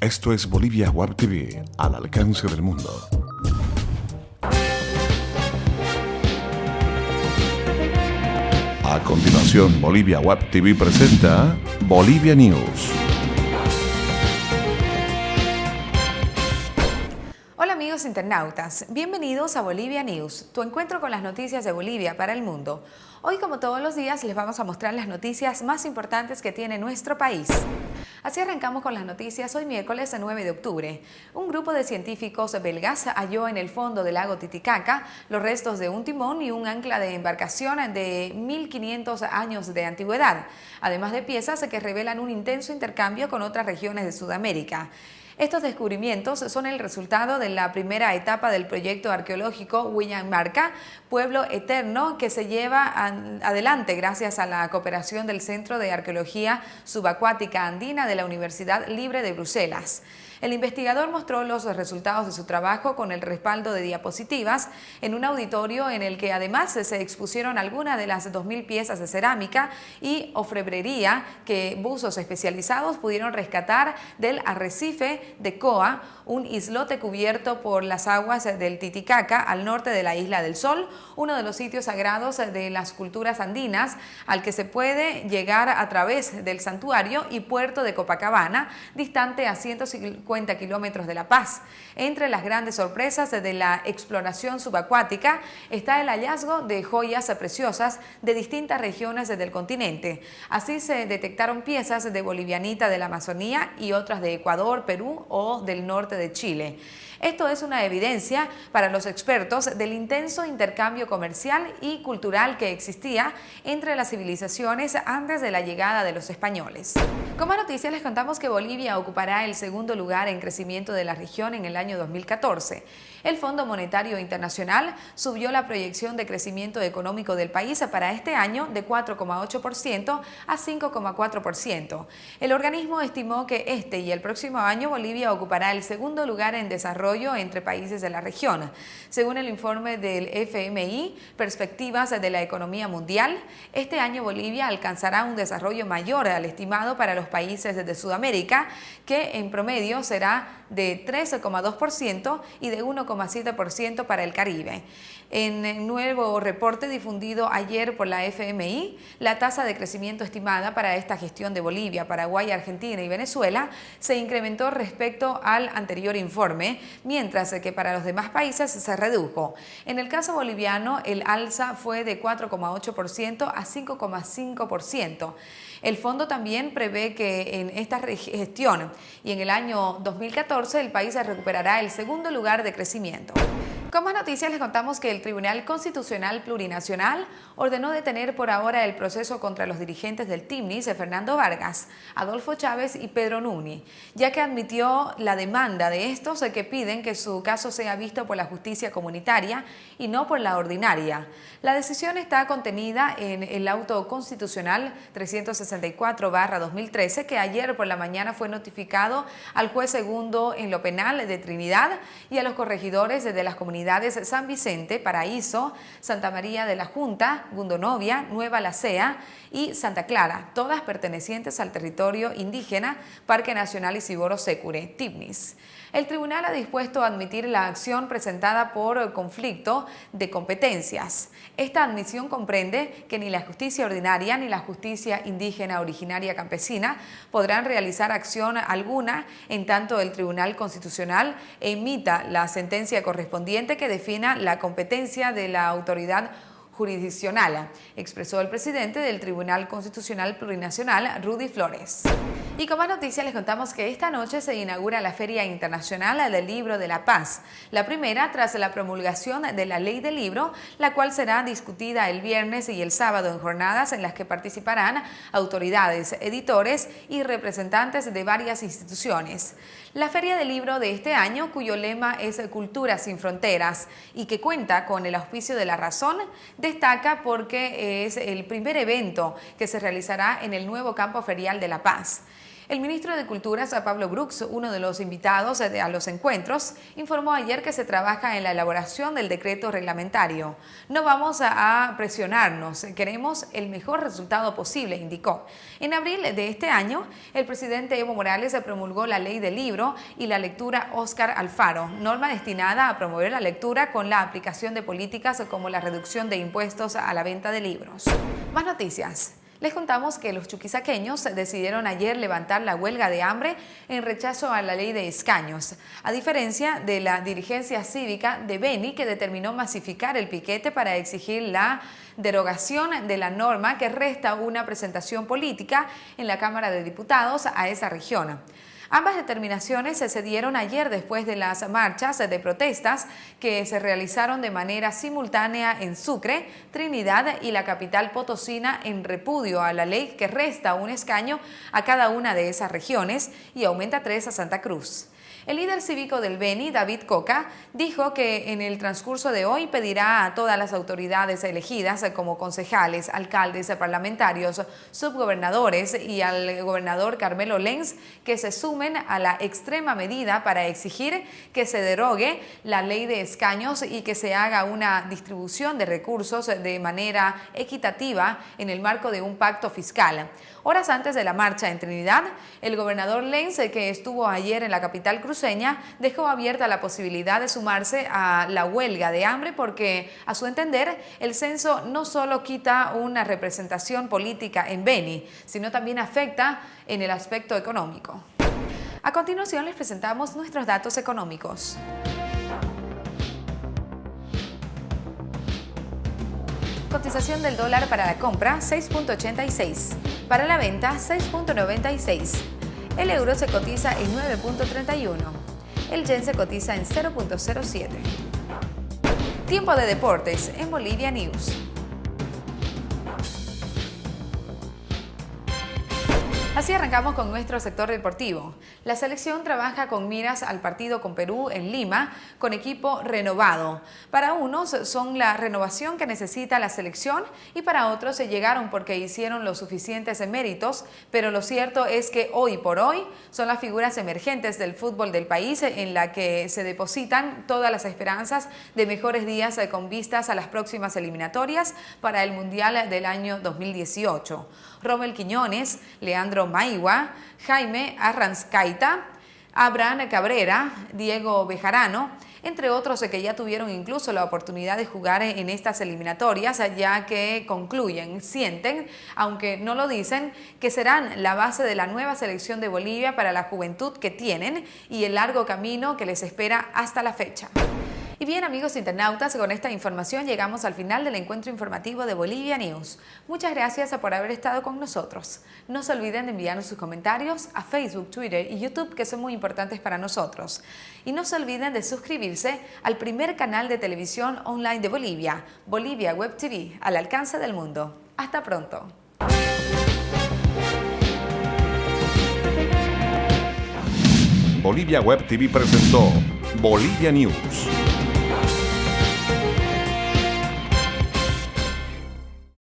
Esto es Bolivia Web TV, al alcance del mundo. A continuación, Bolivia Web TV presenta Bolivia News. Hola amigos internautas, bienvenidos a Bolivia News, tu encuentro con las noticias de Bolivia para el mundo. Hoy, como todos los días, les vamos a mostrar las noticias más importantes que tiene nuestro país. Así arrancamos con las noticias hoy miércoles 9 de octubre. Un grupo de científicos belgas halló en el fondo del lago Titicaca los restos de un timón y un ancla de embarcación de 1500 años de antigüedad, además de piezas que revelan un intenso intercambio con otras regiones de Sudamérica. Estos descubrimientos son el resultado de la primera etapa del proyecto arqueológico Huillammarca, Pueblo Eterno, que se lleva adelante gracias a la cooperación del Centro de Arqueología Subacuática Andina de la Universidad Libre de Bruselas. El investigador mostró los resultados de su trabajo con el respaldo de diapositivas en un auditorio en el que además se expusieron algunas de las 2000 piezas de cerámica y orfebrería que buzos especializados pudieron rescatar del arrecife de Coa, un islote cubierto por las aguas del Titicaca al norte de la Isla del Sol, uno de los sitios sagrados de las culturas andinas al que se puede llegar a través del santuario y puerto de Copacabana, distante a 150 kilómetros de La Paz. Entre las grandes sorpresas de la exploración subacuática está el hallazgo de joyas preciosas de distintas regiones del continente. Así se detectaron piezas de bolivianita de la Amazonía y otras de Ecuador, Perú o del norte de Chile. Esto es una evidencia para los expertos del intenso intercambio comercial y cultural que existía entre las civilizaciones antes de la llegada de los españoles. Como noticia les contamos que Bolivia ocupará el segundo lugar en crecimiento de la región en el año 2014. El Fondo Monetario Internacional subió la proyección de crecimiento económico del país para este año de 4,8% a 5,4%. El organismo estimó que este y el próximo año Bolivia ocupará el segundo lugar en desarrollo entre países de la región. Según el informe del FMI, Perspectivas de la Economía Mundial, este año Bolivia alcanzará un desarrollo mayor al estimado para los países de Sudamérica, que en promedio será de 3,2% y de 1,7% para el Caribe. En el nuevo reporte difundido ayer por la FMI, la tasa de crecimiento estimada para esta gestión de Bolivia, Paraguay, Argentina y Venezuela se incrementó respecto al anterior informe, mientras que para los demás países se redujo. En el caso boliviano, el alza fue de 4,8% a 5,5%. El fondo también prevé que en esta gestión y en el año 2014 el país recuperará el segundo lugar de crecimiento. Con más noticias les contamos que el Tribunal Constitucional Plurinacional ordenó detener por ahora el proceso contra los dirigentes del TIMNIS, Fernando Vargas, Adolfo Chávez y Pedro Nuni, ya que admitió la demanda de estos que piden que su caso sea visto por la justicia comunitaria y no por la ordinaria. La decisión está contenida en el auto constitucional 364/2013 que ayer por la mañana fue notificado al juez segundo en lo penal de Trinidad y a los corregidores de las comunidades San Vicente, Paraíso, Santa María de la Junta, Gundonovia, Nueva La Cea y Santa Clara, todas pertenecientes al territorio indígena Parque Nacional Isiboro Sécure, TIMNIS. El tribunal ha dispuesto a admitir la acción presentada por conflicto de competencias. Esta admisión comprende que ni la justicia ordinaria ni la justicia indígena originaria campesina podrán realizar acción alguna en tanto el Tribunal Constitucional emita la sentencia correspondiente que defina la competencia de la autoridad jurisdiccional, expresó el presidente del Tribunal Constitucional Plurinacional, Rudy Flores. Y con más noticias les contamos que esta noche se inaugura la Feria Internacional del Libro de La Paz, la primera tras la promulgación de la Ley del Libro, la cual será discutida el viernes y el sábado en jornadas en las que participarán autoridades, editores y representantes de varias instituciones. La Feria del Libro de este año, cuyo lema es Cultura sin Fronteras y que cuenta con el auspicio de La Razón, destaca porque es el primer evento que se realizará en el nuevo campo ferial de La Paz. El ministro de Culturas, Pablo Brooks, uno de los invitados a los encuentros, informó ayer que se trabaja en la elaboración del decreto reglamentario. No vamos a presionarnos, queremos el mejor resultado posible, indicó. En abril de este año, el presidente Evo Morales promulgó la ley del libro y la lectura Óscar Alfaro, norma destinada a promover la lectura con la aplicación de políticas como la reducción de impuestos a la venta de libros. Más noticias. Les contamos que los chuquisaqueños decidieron ayer levantar la huelga de hambre en rechazo a la ley de escaños, a diferencia de la dirigencia cívica de Beni, que determinó masificar el piquete para exigir la derogación de la norma que resta una presentación política en la Cámara de Diputados a esa región. Ambas determinaciones se dieron ayer después de las marchas de protestas que se realizaron de manera simultánea en Sucre, Trinidad y la capital potosina en repudio a la ley que resta un escaño a cada una de esas regiones y aumenta 3 a Santa Cruz. El líder cívico del Beni, David Coca, dijo que en el transcurso de hoy pedirá a todas las autoridades elegidas como concejales, alcaldes, parlamentarios, subgobernadores y al gobernador Carmelo Lenz que se sumen a la extrema medida para exigir que se derogue la ley de escaños y que se haga una distribución de recursos de manera equitativa en el marco de un pacto fiscal. Horas antes de la marcha en Trinidad, el gobernador Lenz, que estuvo ayer en la capital cruceña, dejó abierta la posibilidad de sumarse a la huelga de hambre porque, a su entender, el censo no solo quita una representación política en Beni, sino también afecta en el aspecto económico. A continuación les presentamos nuestros datos económicos. Cotización del dólar para la compra 6.86, para la venta 6.96. El euro se cotiza en 9.31. El yen se cotiza en 0.07. Tiempo de deportes en Bolivia News. Así arrancamos con nuestro sector deportivo. La selección trabaja con miras al partido con Perú en Lima con equipo renovado. Para unos son la renovación que necesita la selección y para otros se llegaron porque hicieron los suficientes méritos, pero lo cierto es que hoy por hoy son las figuras emergentes del fútbol del país en la que se depositan todas las esperanzas de mejores días con vistas a las próximas eliminatorias para el Mundial del año 2018. Rommel Quiñones, Leandro Maigua, Jaime Arranzcaita, Abraham Cabrera, Diego Bejarano, entre otros que ya tuvieron incluso la oportunidad de jugar en estas eliminatorias, ya que concluyen, sienten, aunque no lo dicen, que serán la base de la nueva selección de Bolivia para la juventud que tienen y el largo camino que les espera hasta la fecha. Y bien, amigos internautas, con esta información llegamos al final del encuentro informativo de Bolivia News. Muchas gracias por haber estado con nosotros. No se olviden de enviarnos sus comentarios a Facebook, Twitter y YouTube, que son muy importantes para nosotros. Y no se olviden de suscribirse al primer canal de televisión online de Bolivia, Bolivia Web TV, al alcance del mundo. Hasta pronto. Bolivia Web TV presentó Bolivia News.